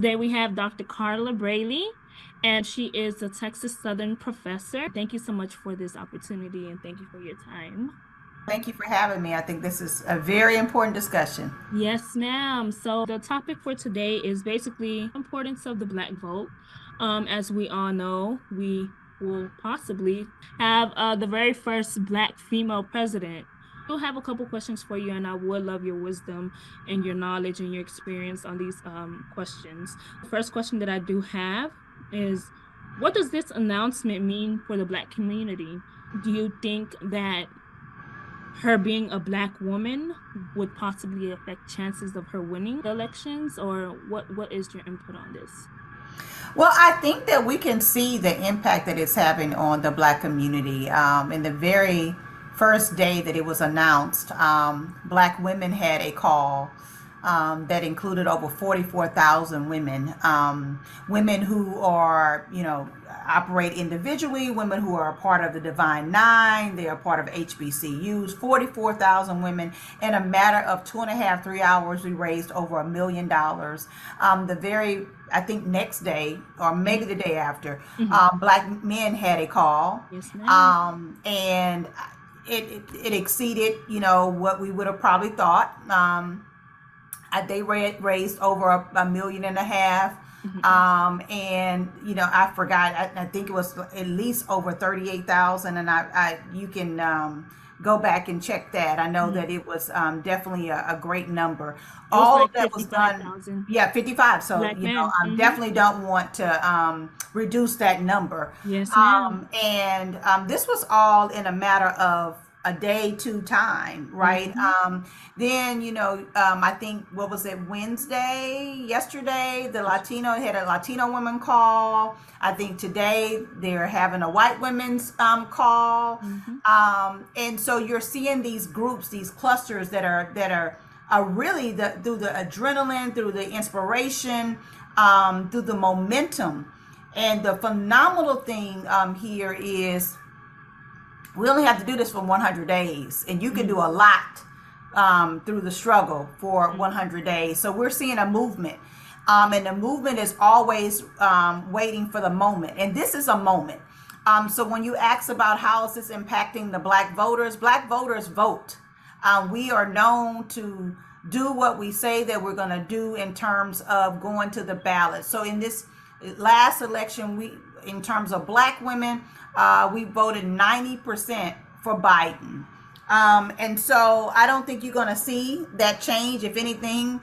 Today we have Dr. Cara Brailey, and she is a Texas Southern professor. Thank you so much for this opportunity and thank you for your time. Thank you for having me. I think this is a very important discussion. Yes, ma'am. So the topic for today is basically importance of the Black vote. As we all know, we will possibly have the very first Black female president. We'll have a couple questions for you, and I would love your wisdom and your knowledge and your experience on these questions. The first question that I do have is, what does this announcement mean for the Black community? Do you think that her being a Black woman would possibly affect chances of her winning the elections, or what is your input on this? Well, I think that we can see the impact that it's having on the Black community. In the very first day that it was announced, Black women had a call that included over 44,000 women, women who are, operate individually, women who are a part of the Divine Nine, they are part of HBCUs, 44,000 women. In a matter of 2.5, 3 hours, we raised over $1 million. I think next day, or maybe the day after, Black men had a call. Yes, ma'am. And it exceeded, what we would have probably thought. They raised over $1.5 million. And I forgot. I think it was at least over 38,000. And you can go back and check that. I know that it was definitely a great number. All like of that was done. 55,000. Yeah, 55. So Black men. definitely don't want to reduce that number. Yes, ma'am. And this was all in a matter of a day to time, right? Then I think, what was it, yesterday, the Latino had a Latino woman call. I think today they're having a white women's call. And so you're seeing these groups, these clusters that are really through the adrenaline, through the inspiration, through the momentum. And the phenomenal thing here is, we only have to do this for 100 days, and you can do a lot through the struggle for 100 days. So we're seeing a movement, and the movement is always waiting for the moment, and this is a moment. So when you ask about how is this impacting the Black voters vote. We are known to do what we say that we're going to do in terms of going to the ballot. So in this last election, in terms of Black women, we voted 90% for Biden. And so I don't think you're going to see that change. If anything,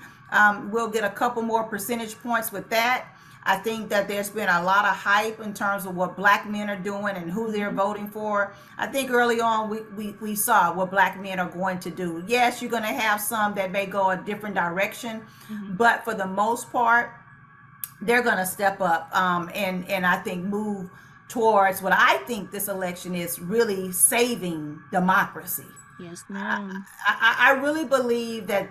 we'll get a couple more percentage points with that. I think that there's been a lot of hype in terms of what Black men are doing and who they're voting for. I think early on we saw what Black men are going to do. Yes, you're going to have some that may go a different direction, but for the most part, they're going to step up and I think move towards what I think this election is really saving democracy. Yes, ma'am. I really believe that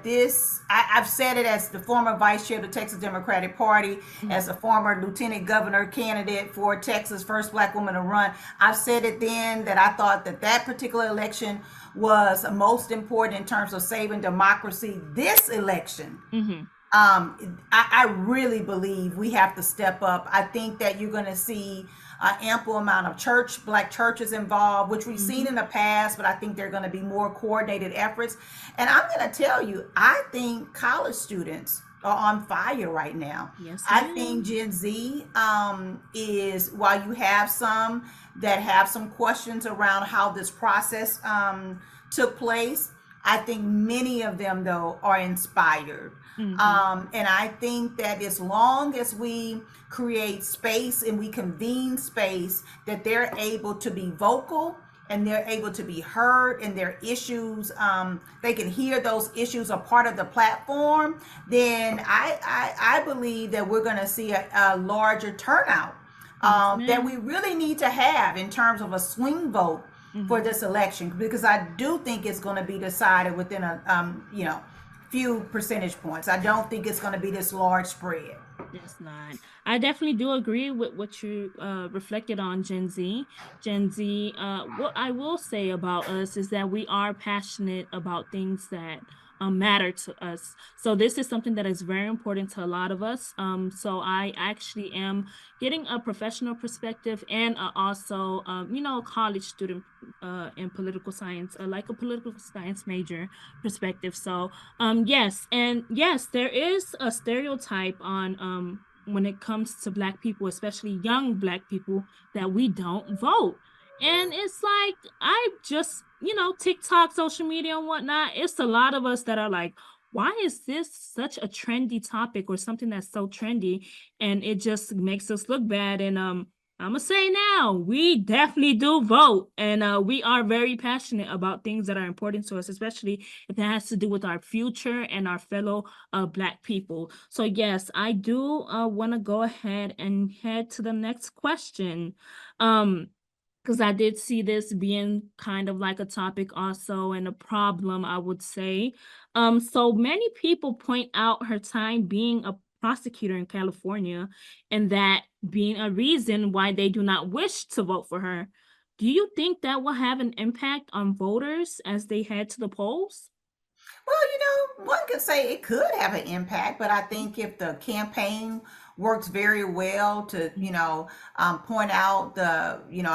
I've said it as the former vice chair of the Texas Democratic Party, as a former lieutenant governor candidate for Texas, first Black woman to run. I've said it then that I thought that particular election was most important in terms of saving democracy. This election, I really believe we have to step up. I think that you're going to see an ample amount of Black churches involved, which we've seen in the past, but I think they're going to be more coordinated efforts. And I'm going to tell you, I think college students are on fire right now. Yes, I ma'am. think Gen Z is, while you have some that have some questions around how this process took place, I think many of them, though, are inspired. And I think that as long as we create space and we convene space, that they're able to be vocal and they're able to be heard, and their issues, they can hear those issues are part of the platform, then I believe that we're going to see a larger turnout that we really need to have in terms of a swing vote for this election, because I do think it's going to be decided within a few percentage points. I don't think it's going to be this large spread. It's not. I definitely do agree with what you reflected on Gen Z. Gen Z, what I will say about us is that we are passionate about things that matter to us. So this is something that is very important to a lot of us. So I actually am getting a professional perspective and also, a college student in political science, like a political science major perspective. So yes, and yes, there is a stereotype on when it comes to Black people, especially young Black people, that we don't vote. And it's like, I just, TikTok, social media, and whatnot, it's a lot of us that are like, why is this such a trendy topic or something that's so trendy? And it just makes us look bad. And I'm gonna say now, we definitely do vote, and we are very passionate about things that are important to us, especially if it has to do with our future and our fellow Black people. So yes, I do want to go ahead and head to the next question. Um, because I did see this being kind of like a topic also and a problem, I would say. So many people point out her time being a prosecutor in California and that being a reason why they do not wish to vote for her. Do you think that will have an impact on voters as they head to the polls? Well, one could say it could have an impact, but I think if the campaign works very well to, point out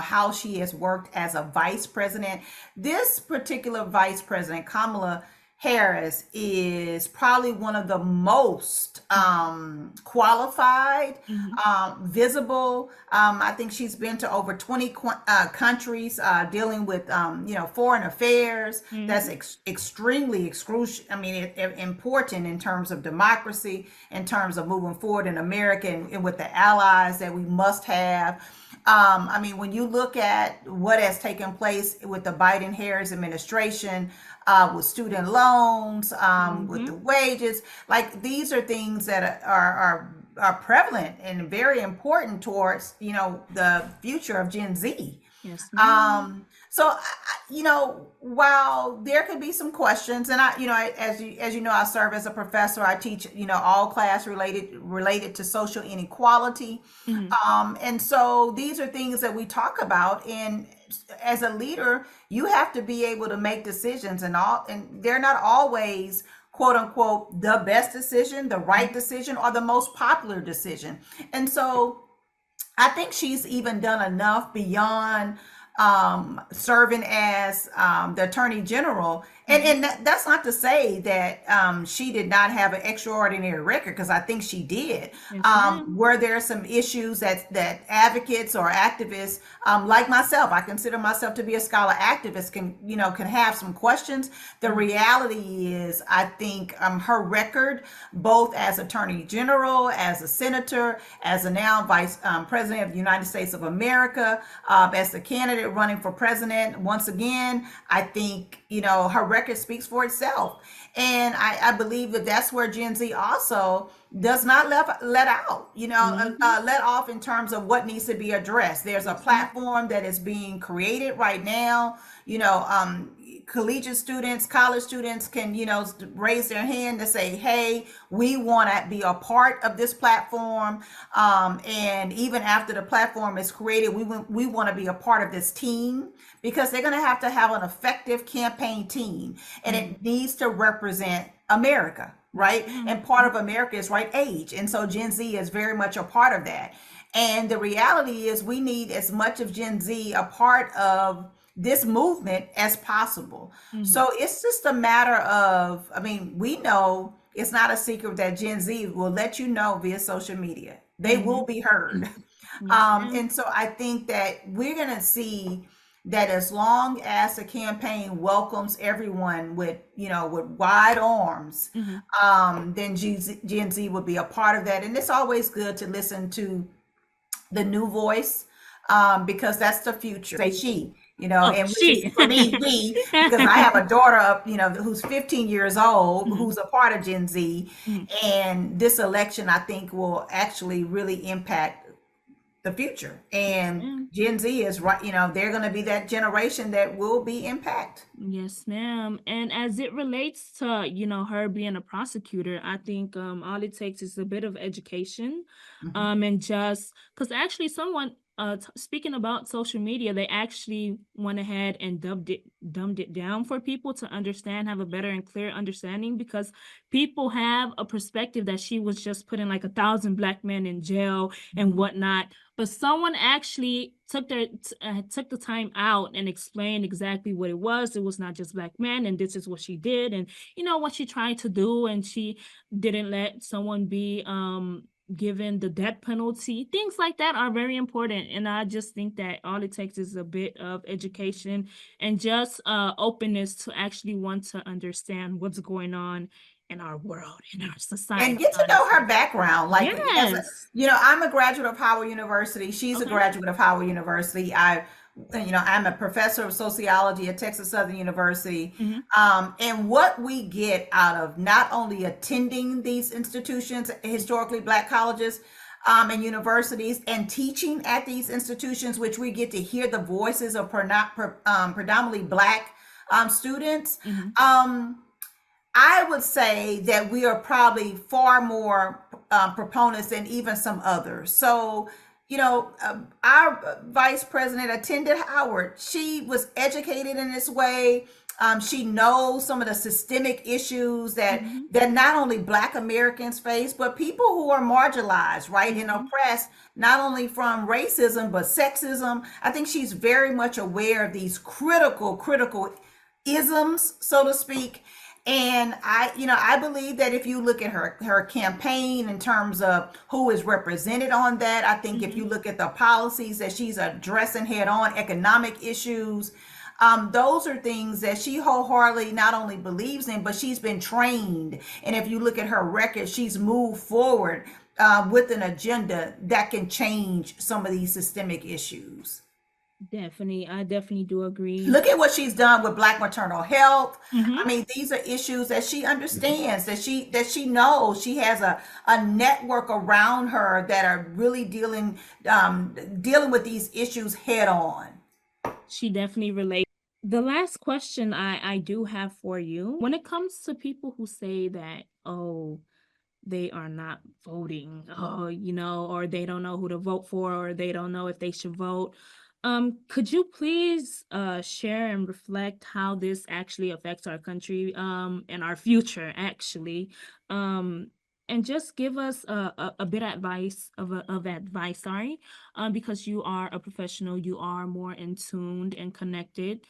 how she has worked as a vice president. This particular vice president, Kamala Harris, is probably one of the most qualified, Mhm. visible. I think she's been to over 20 countries dealing with, foreign affairs. That's Mhm. extremely important in terms of democracy, in terms of moving forward in America and with the allies that we must have. When you look at what has taken place with the Biden Harris administration, with student loans, with the Mhm. wages, like these are things that are prevalent and very important towards the future of Gen Z. Yes, ma'am. While there could be some questions, and as you know, I serve as a professor. I teach, all class related to social inequality, Mhm. and so these are things that we talk about. And as a leader, you have to be able to make decisions, and they're not always quote unquote the best decision, the right decision, or the most popular decision. And so I think she's even done enough beyond serving as the attorney general. And, Mhm. and that's not to say that she did not have an extraordinary record, because I think she did. Yes, ma'am. Were there some issues that advocates or activists, like myself, I consider myself to be a scholar activist, can have some questions. The Mhm. reality is, I think her record, both as attorney general, as a senator, as a now vice president of the United States of America, as the candidate running for president once again, I think her record speaks for itself. And I believe that that's where Gen Z also does not let out, Mhm. let off in terms of what needs to be addressed. There's a Yes, ma'am. platform that is being created right now. Collegiate students, college students can, raise their hand to say, hey, we want to be a part of this platform. And even after the platform is created, we want to be a part of this team, because they're going to have an effective campaign team, and Mhm. it needs to represent America, Yes, right? ma'am. And part of America is right age. And so Gen Z is very much a part of that. And the reality is, we need as much of Gen Z a part of this movement as possible. Mhm. So it's just a matter of, we know it's not a secret that Gen Z will let you know via social media. They will Mhm. be heard. Yes, ma'am. And so I think that we're going to see that as long as the campaign welcomes everyone with wide arms, Mhm. then Gen Z will be a part of that. And it's always good to listen to the new voice, because that's the future. Say she, Oh, and which is she. for me, we, because I have a daughter of, who's 15 years old, Mhm. who's a part of Gen Z. Mhm. And this election, I think, will actually really impact the future. Yes, And ma'am. Gen Z is right, they're going to be that generation that will be impact. Yes, ma'am. And as it relates to, her being a prosecutor, I think all it takes is a bit of education. Mhm. And just because actually someone speaking about social media, they actually went ahead and dumbed it down for people to understand, have a better and clear understanding, because people have a perspective that she was just putting like 1,000 black men in jail and whatnot. But someone actually took the time out and explained exactly what it was. It was not just black men, and this is what she did, and what she tried to do, and she didn't let someone be given the death penalty. Things like that are very important, and I just think that all it takes is a bit of education and just openness to actually want to understand what's going on in our world, in our society, And get to know her honestly. background. Like, as a, Yes. I'm a graduate of Howard University. She's a Okay. graduate of Howard University. I'm a professor of sociology at Texas Southern University. Hmm. And what we get out of not only attending these institutions, historically black colleges, and universities, and teaching at these institutions, which we get to hear the voices of predominantly black students. Hmm. I would say that we are probably far more proponents than even some others. So, our vice president attended Howard. She was educated in this way. She knows some of the systemic issues Hmm. that not only Black Americans face, but people who are marginalized, right, and Hmm. oppressed, not only from racism but sexism. I think she's very much aware of these critical isms, so to speak. And I believe that if you look at her campaign in terms of who is represented on that, I think if Hmm. you look at the policies that she's addressing head on, economic issues, those are things that she wholeheartedly not only believes in, but she's been trained. And if you look at her record, she's moved forward with an agenda that can change some of these systemic issues. Definitely, I definitely do agree. Look at what she's done with black maternal health. I Hmm. mean, these are issues that she understands, that she knows. She has a network around her that are really dealing with these issues head on. She definitely relates. The last question I do have for you, when it comes to people who say that, oh, they are not voting, oh, or they don't know who to vote for, or they don't know if they should vote. Could you please share and reflect how this actually affects our country and our future actually? Um, and just give us a bit of advice, sorry, because you are a professional, you are more in tuned and connected.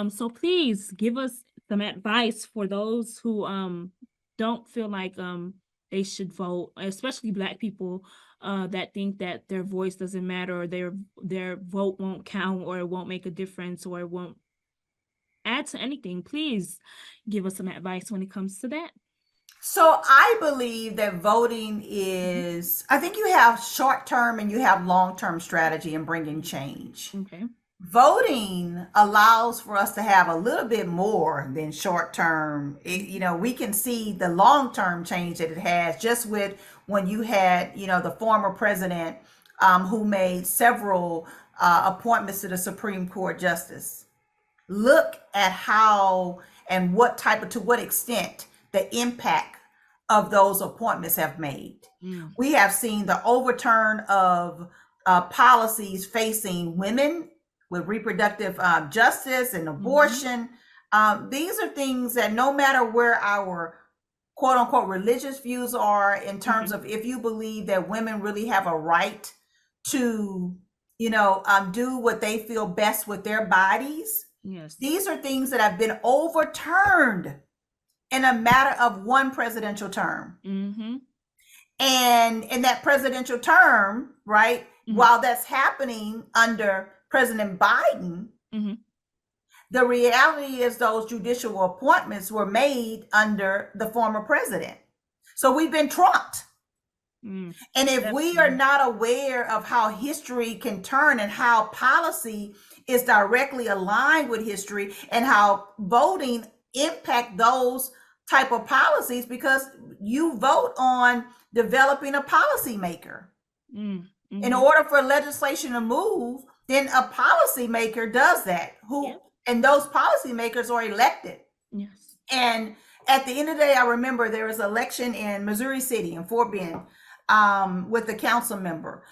So please give us some advice for those who don't feel like they should vote, especially Black people that think that their voice doesn't matter, or their vote won't count, or it won't make a difference, or it won't add to anything. Please give us some advice when it comes to that. So I believe that voting Mhm. is, I think you have short term and you have long term strategy in bringing change. Okay. Voting allows for us to have a little bit more than short term. We can see the long term change that it has just with when you had, the former president who made several appointments to the Supreme Court justice. Look at how and to what extent the impact of those appointments have made. Mm. We have seen the overturn of policies facing women with reproductive justice and Mm-hmm. abortion. These are things that no matter where our quote unquote religious views are in terms Okay. of if you believe that women really have a right to, do what they feel best with their bodies, Yes. these are things that have been overturned in a matter of one presidential term. Mm-hmm. And in that presidential term, right, Mm-hmm. while that's happening under President Biden, Mm-hmm. the reality is those judicial appointments were made under the former president. So we've been trumped. Mm. And if we are Definitely. not aware of how history can turn and how policy is directly aligned with history and how voting impact those type of policies, because you vote on developing a policymaker. Mm. In Mm-hmm. order for legislation to move, then a policymaker does that. Yep. And those policymakers are elected. Yes. And at the end of the day, I remember there was an election in Missouri City in Fort Bend. with the council member.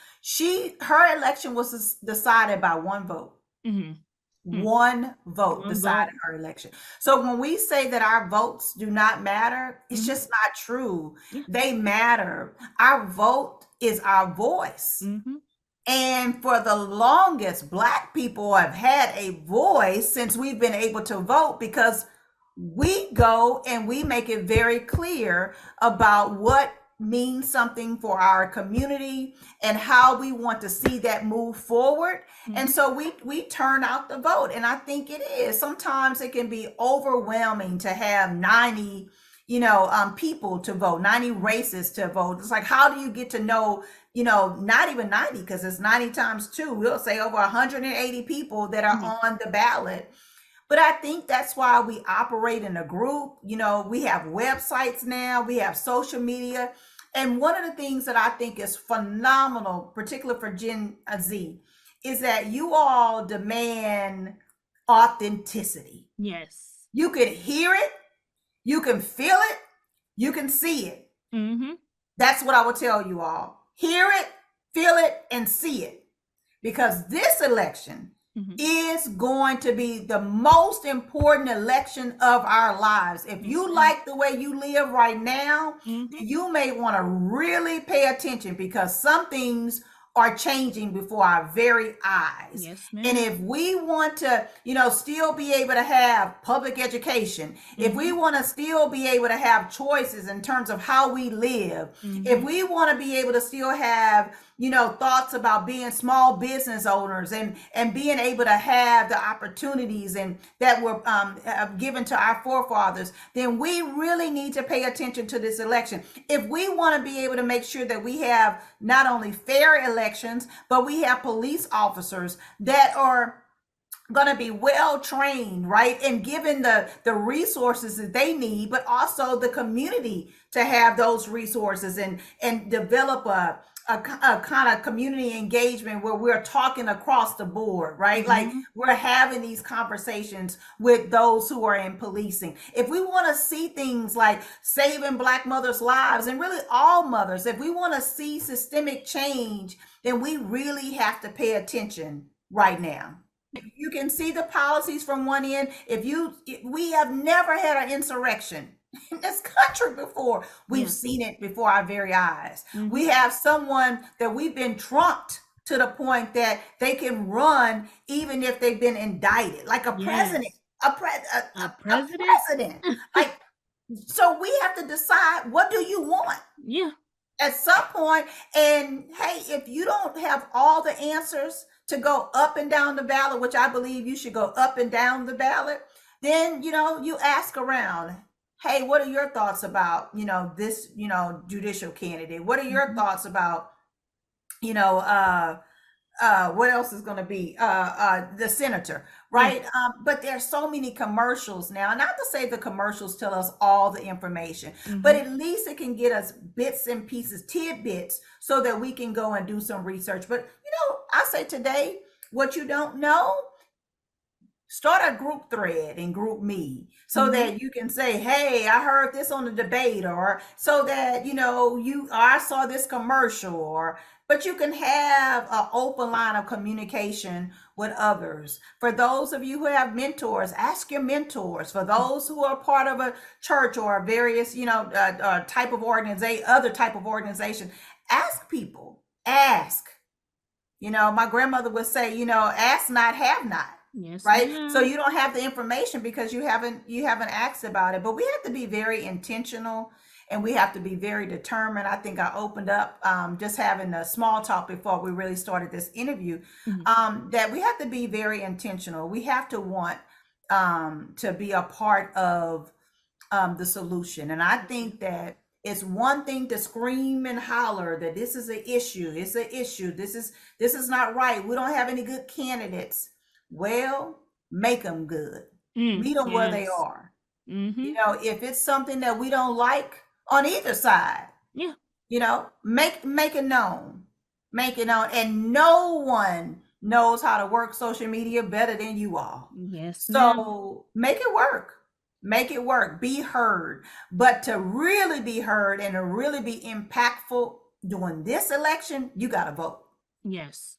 Her election was decided by one vote. Mm-hmm. One vote One decided vote. her election. So when we say that our votes do not matter, it's Mm-hmm. just not true. Yeah. They matter. Our vote is our voice. Mm-hmm. And for the longest, Black people have had a voice since we've been able to vote, because we go and we make it very clear about what means something for our community and how we want to see that move forward. Mm-hmm. And so we turn out the vote. And I think it is. Sometimes it can be overwhelming to have 90 people to vote, 90 races to vote. It's like, how do you get to know, not even 90, because it's 90 times 2. We'll say over 180 people that are Mm-hmm. on the ballot. But I think that's why we operate in a group. We have websites now, we have social media. And one of the things that I think is phenomenal, particularly for Gen Z, is that you all demand authenticity. Yes. You can hear it, you can feel it, you can see it. Mm-hmm. That's what I would tell you all. Hear it, feel it, and see it. Because this election is going to be the most important election of our lives. If you like the way you live right now, you may want to really pay attention, because some things are changing before our very eyes. Yes, ma'am. And if we want to, still be able to have public education, if we want to still be able to have choices in terms of how we live, if we want to be able to still have, thoughts about being small business owners and being able to have the opportunities and that were given to our forefathers, then we really need to pay attention to this election. If we want to be able to make sure that we have not only fair elections, but we have police officers that are going to be well trained, right, and given the resources that they need, but also the community to have those resources and develop a kind of community engagement where we're talking across the board, right? Like, we're having these conversations with those who are in policing. If we want to see things like saving Black mothers' lives, and really all mothers, if we want to see systemic change, then we really have to pay attention right now. You can see the policies from one end. We have never had an insurrection in this country before. We've seen it before our very eyes. We have someone that we've been trumped to the point that they can run even if they've been indicted, like a president. A president. Like, so we have to decide, what do you want? Yeah. At some point. And hey, if you don't have all the answers to go up and down the ballot, which I believe you should go up and down the ballot, then you ask around. Hey, what are your thoughts about this judicial candidate? What are your thoughts about what else is going to be the senator, right? But there's so many commercials now. Not to say the commercials tell us all the information, but at least it can get us bits and pieces, tidbits, so that we can go and do some research. But I say today, what you don't know, start a group thread and group me, so that you can say, hey, I heard this on the debate, or so that I saw this commercial, but you can have an open line of communication with others. For those of you who have mentors, ask your mentors. For those who are part of a church or a various type of other type of organization, ask people. Ask. My grandmother would say, ask not, have not. Yes, right. ma'am. So you don't have the information because you haven't asked about it. But we have to be very intentional, and we have to be very determined. I think I opened up just having a small talk before we really started this interview, that we have to be very intentional. We have to want to be a part of the solution. And I think that it's one thing to scream and holler that this is an issue. It's an issue. This is not right. We don't have any good candidates. Well, make them good. Meet them where they are. If it's something that we don't like on either side, make it known. Make it known. And no one knows how to work social media better than you all. Yes. So make it work. Make it work. Be heard. But to really be heard and to really be impactful, during this election, you got to vote. Yes.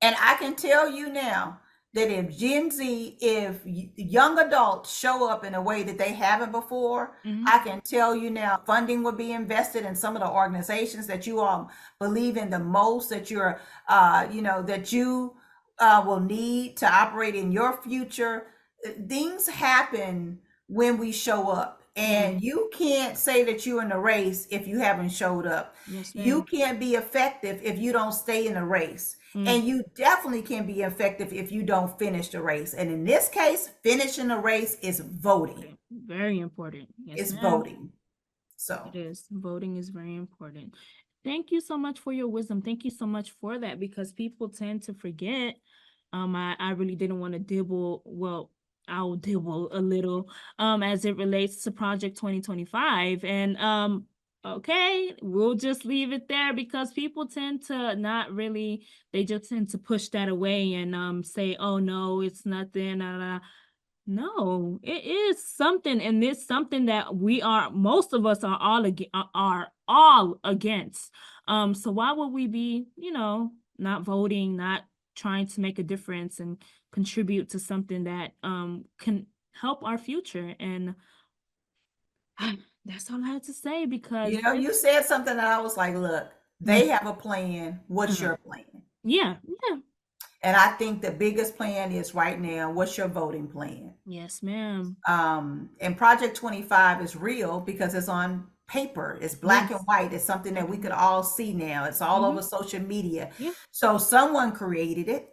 And I can tell you now that if Gen Z, if young adults show up in a way that they haven't before, I can tell you now funding will be invested in some of the organizations that you all believe in the most, that you're, that you will need to operate in your future. Things happen when we show up. And you can't say that you're in the race if you haven't showed up. Yes, You ma'am. can't be effective if you don't stay in the race. And you definitely can be effective if you don't finish the race. And in this case, finishing the race is voting. Very important. Yes, It's ma'am. voting. So It is. Voting is very important. Thank you so much for your wisdom. Thank you so much for that, because people tend to forget. I really didn't want to dibble. Well, I'll dibble a little as it relates to Project 2025. And okay, we'll just leave it there, because people tend to not really, they just tend to push that away and say, oh no, it's nothing. No, it is something, and it's something that most of us are all against. So why would we be, not voting, not trying to make a difference and contribute to something that can help our future? And that's all I had to say, because you said something that I was like, look, they have a plan. What's your plan? Yeah. And I think the biggest plan is right now, what's your voting plan? Yes, ma'am. And Project 25 is real because it's on paper. It's black and white. It's something that we could all see now. It's all over social media. Yeah. So someone created it.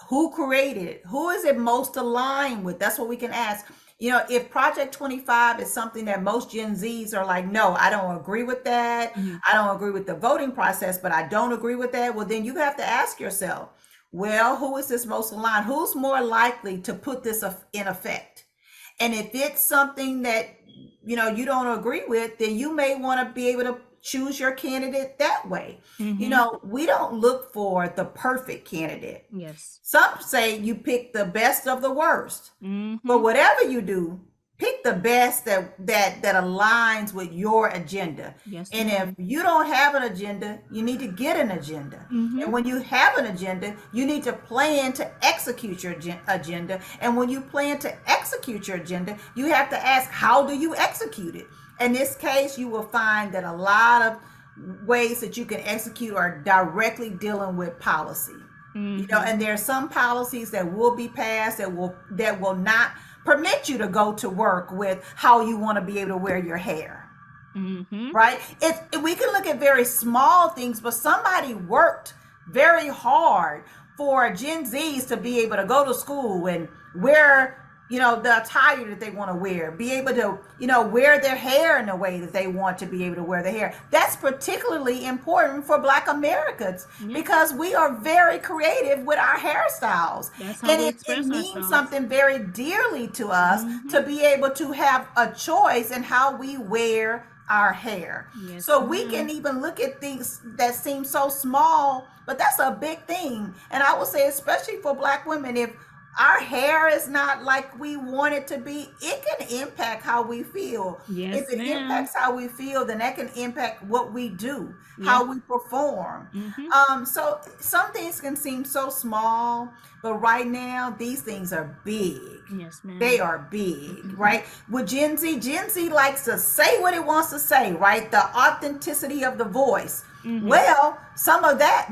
Who created it? Who is it most aligned with? That's what we can ask. If Project 25 is something that most Gen Zs are like, no, I don't agree with that. I don't agree with the voting process, but I don't agree with that. Well, then you have to ask yourself, well, who is this most aligned? Who's more likely to put this in effect? And if it's something that, you don't agree with, then you may want to be able to choose your candidate that way. We don't look for the perfect candidate. Yes. Some say you pick the best of the worst. But whatever you do, pick the best that aligns with your agenda. Yes, and ma'am. if you don't have an agenda, you need to get an agenda. And when you have an agenda, you need to plan to execute your agenda. And when you plan to execute your agenda, you have to ask, how do you execute it? In this case, you will find that a lot of ways that you can execute are directly dealing with policy. And there are some policies that will be passed that will not permit you to go to work with how you want to be able to wear your hair. Right? We can look at very small things, but somebody worked very hard for Gen Zs to be able to go to school and wear the attire that they want to wear, be able to, wear their hair in the way that they want to be able to wear their hair. That's particularly important for Black Americans because we are very creative with our hairstyles. And it means something very dearly to us to be able to have a choice in how we wear our hair. So we can even look at things that seem so small, but that's a big thing. And I would say, especially for Black women, if our hair is not like we want it to be, it can impact how we feel. If it impacts how we feel, then that can impact what we do, how we perform. So some things can seem so small, but right now these things are big. Yes, ma'am. They are big, right? With Gen Z likes to say what it wants to say, right? The authenticity of the voice. Well, some of that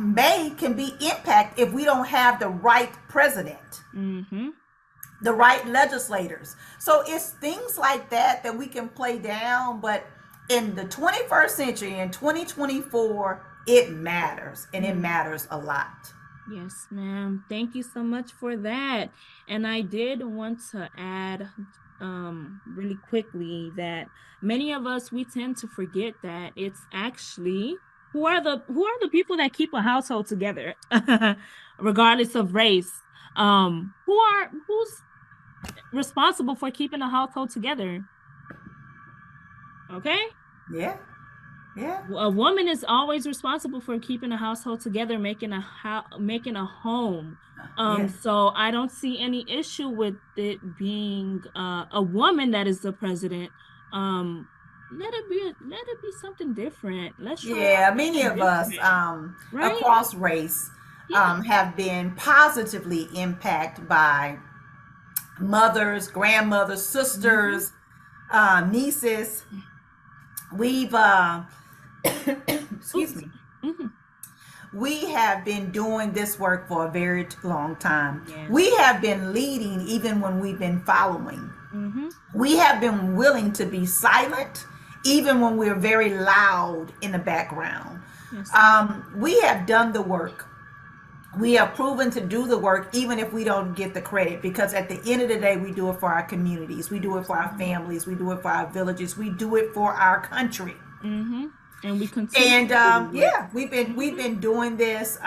can be impact if we don't have the right president, the right legislators. So it's things like that we can play down. But in the 21st century, in 2024, it matters, and it matters a lot. Yes, ma'am. Thank you so much for that. And I did want to add really quickly that many of us, we tend to forget that it's actually who are the people that keep a household together regardless of race. Who's responsible for keeping a household together? Okay? Yeah. A woman is always responsible for keeping a household together, making a home. So I don't see any issue with it being a woman that is the president. let it be something different. Let's try out Yeah, many something of us different, right? across race Yeah. have been positively impacted by mothers, grandmothers, Hmm. sisters, nieces. We've excuse Oops. me. Hmm. We have been doing this work for a very long time. Yes. We have been leading even when we've been following. Hmm. We have been willing to be silent even when we're very loud in the background. Yes, ma'am. We have done the work. We have proven to do the work even if we don't get the credit, because at the end of the day we do it for our communities, we do it Yes, for our ma'am. families, we do it for our villages, we do it for our country. Hmm. And we continue And to do the work. yeah, we've Hmm. been doing this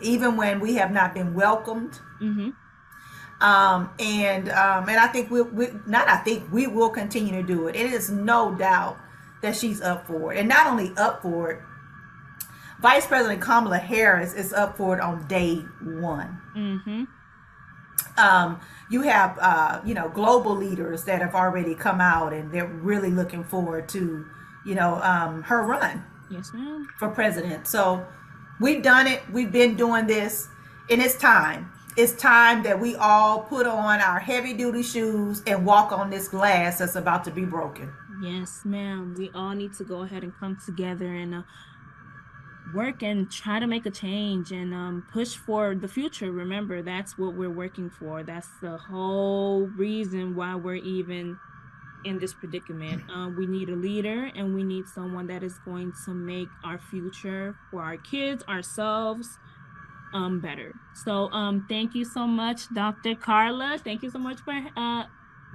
even when we have not been welcomed. Hmm. And I think we not I think we will continue to do it. It is no doubt that she's up for it, and not only up for it, Vice President Kamala Harris is up for it on day one. Hmm. You have global leaders that have already come out, and they're really looking forward to her run Yes, ma'am. for president. So we've done it. We've been doing this, and it's time. It's time that we all put on our heavy duty shoes and walk on this glass that's about to be broken. Yes, ma'am. We all need to go ahead and come together and work and try to make a change and push for the future. Remember, that's what we're working for. That's the whole reason why we're even in this predicament. We need a leader, and we need someone that is going to make our future for our kids, ourselves, better. So thank you so much, Dr. Carla. Thank you so much for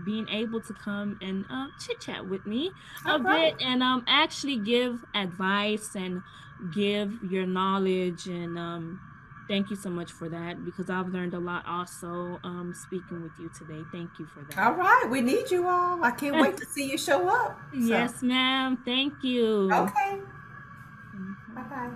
being able to come and chit chat with me All a bit right. and actually give advice and give your knowledge and thank you so much for that because I've learned a lot also speaking with you today. Thank you for All that. right. We need you all. I can't wait to see you show up. So, Yes, ma'am. Thank you. okay. Bye Mhm. bye.